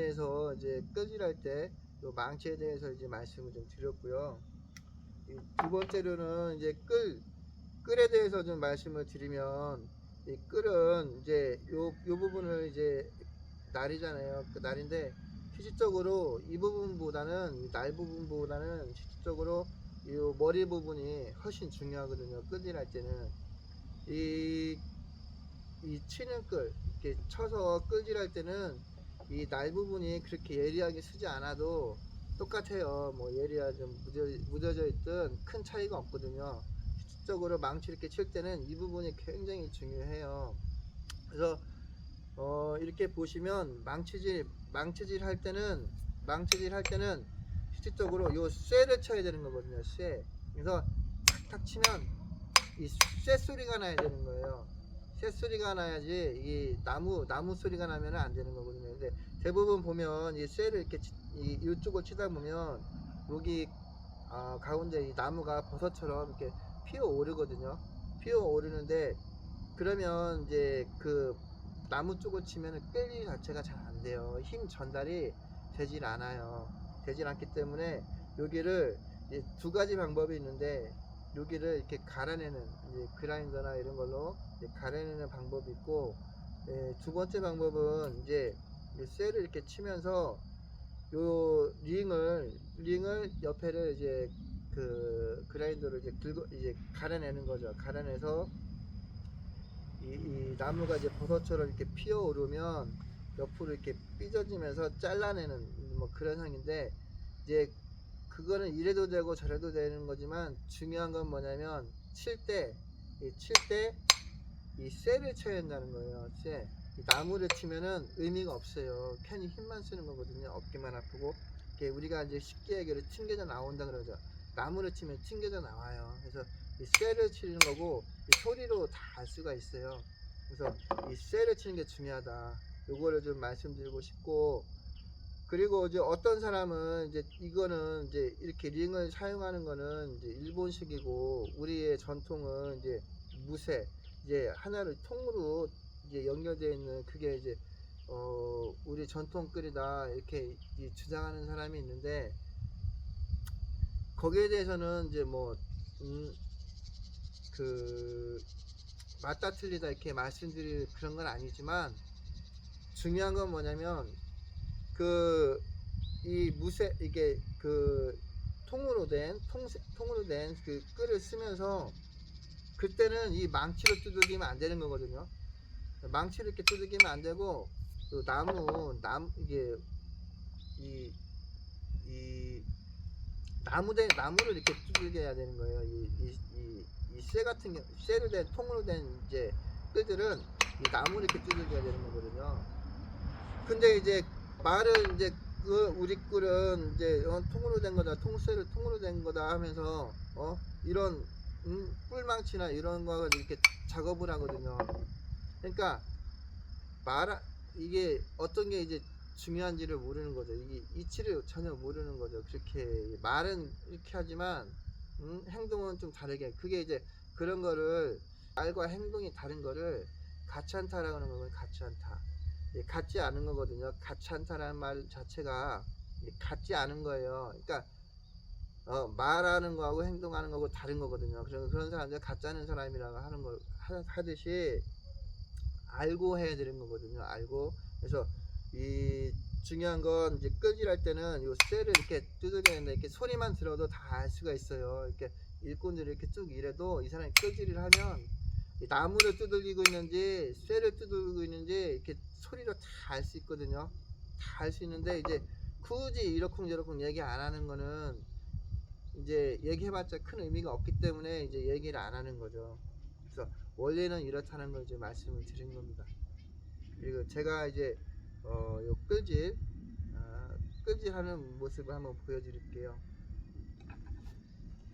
대해서 이제 끄질할 때 요 망치에 대해서 이제 말씀을 좀 드렸고요. 두 번째로는 이제 끌에 대해서 좀 말씀을 드리면, 이 끌은 이제 요 부분을 이제 날이잖아요. 그 날인데 실질적으로 이 부분보다는, 이 날 부분보다는 실질적으로 이 머리 부분이 훨씬 중요하거든요. 끌질할 때는 이 치는 끌, 이렇게 쳐서 끌질할 때는 이 날 부분이 그렇게 예리하게 쓰지 않아도 똑같아요. 뭐 예리하게 좀 묻어져 있든 큰 차이가 없거든요. 실질적으로 망치 이렇게 칠 때는 이 부분이 굉장히 중요해요. 그래서 이렇게 보시면 망치질 할 때는 실질적으로 요 쇠를 쳐야 되는 거거든요. 쇠. 그래서 탁탁 치면 이 쇠 소리가 나야 되는 거예요. 쇠 소리가 나야지 이 나무 소리가 나면 안 되는 거거든요. 근데 대부분 보면 이 쇠를 이렇게 이쪽을 치다 보면 여기 가운데 이 나무가 버섯처럼 이렇게 피어 오르거든요. 피어 오르는데, 그러면 이제 그 나무 쪽을 치면 끌림 자체가 잘 안 돼요. 힘 전달이 되질 않아요. 되질 않기 때문에 여기를 두 가지 방법이 있는데, 여기를 이렇게 갈아내는, 이제 그라인더나 이런 걸로 갈아내는 방법이 있고, 두 번째 방법은 이제 쇠를 이렇게 치면서 요 링을 옆에를 이제 그 그라인더를 이제 이제 갈아내는 거죠. 갈아내서 이 나무가 이제 버섯처럼 이렇게 피어 오르면 옆으로 이렇게 삐져지면서 잘라내는 뭐 그런 상인데, 이제 그거는 이래도 되고 저래도 되는 거지만 중요한 건 뭐냐면 칠 때 이 쇠를 쳐야 한다는 거예요. 쇠. 이 나무를 치면은 의미가 없어요. 괜히 힘만 쓰는 거거든요. 어깨만 아프고. 이렇게 우리가 이제 쉽게 얘기를 튕겨져 나온다 그러죠. 나무를 치면 튕겨져 나와요. 그래서 이 쇠를 치는 거고, 이 소리로 다 알 수가 있어요. 그래서 이 쇠를 치는 게 중요하다. 요거를 좀 말씀드리고 싶고, 그리고 이제 어떤 사람은 이제 이거는 이제 이렇게 링을 사용하는 거는 이제 일본식이고, 우리의 전통은 이제 무쇠, 이제 하나를 통으로 이제 연결되어 있는 그게 이제 우리 전통 끌이다 이렇게 주장하는 사람이 있는데, 거기에 대해서는 이제 뭐 그 맞다 틀리다 이렇게 말씀드릴 그런 건 아니지만, 중요한 건 뭐냐면 그 이 무쇠, 이게 그 통으로 된 그 끌을 쓰면서 그때는 이 망치로 두들기면 안 되는 거거든요. 망치로 이렇게 두들기면 안 되고, 또 이게 이, 이 나무를 이렇게 두들겨야 되는 거예요. 쇠로 된 통으로 된 이제 끌들은 이 나무를 이렇게 두들겨야 되는 거거든요. 근데 이제 말은 이제 우리 꿀은 이제 통으로 된 거다, 통쇠를 통으로 된 거다 하면서 이런 뿔망치나 이런 거 이렇게 작업을 하거든요. 그러니까 말 이게 어떤 게 이제 중요한지를 모르는 거죠. 이게 이치를 전혀 모르는 거죠. 그렇게 말은 이렇게 하지만 행동은 좀 다르게. 그게 이제 그런 거를, 말과 행동이 다른 거를 같이 않다라고 하는 거는 같이 않다. 같지 않은 거거든요. 같지 않다라는 말 자체가 같지 않은 거예요. 그러니까 말하는 거하고 행동하는 거하고 다른 거거든요. 그런 사람들 같지 않은 사람이라고 하는 걸 하듯이 알고 해야 되는 거거든요. 알고. 그래서 이 중요한 건 이제 끌질할 때는 요 쇠를 이렇게 두들겨야 되는데, 이렇게 소리만 들어도 다 알 수가 있어요. 이렇게 일꾼들이 이렇게 쭉 일해도 이 사람이 끌질을 하면 나무를 두들기고 있는지 쇠를 두들기고 있는지 이렇게 소리로 다 알 수 있거든요. 다 알 수 있는데, 이제 굳이 이러쿵저러쿵 얘기 안 하는 거는 이제 얘기해봤자 큰 의미가 없기 때문에 이제 얘기를 안 하는 거죠. 그래서 원래는 이렇다는 걸 이제 말씀을 드린 겁니다. 그리고 제가 이제 요 끌질하는 모습을 한번 보여드릴게요.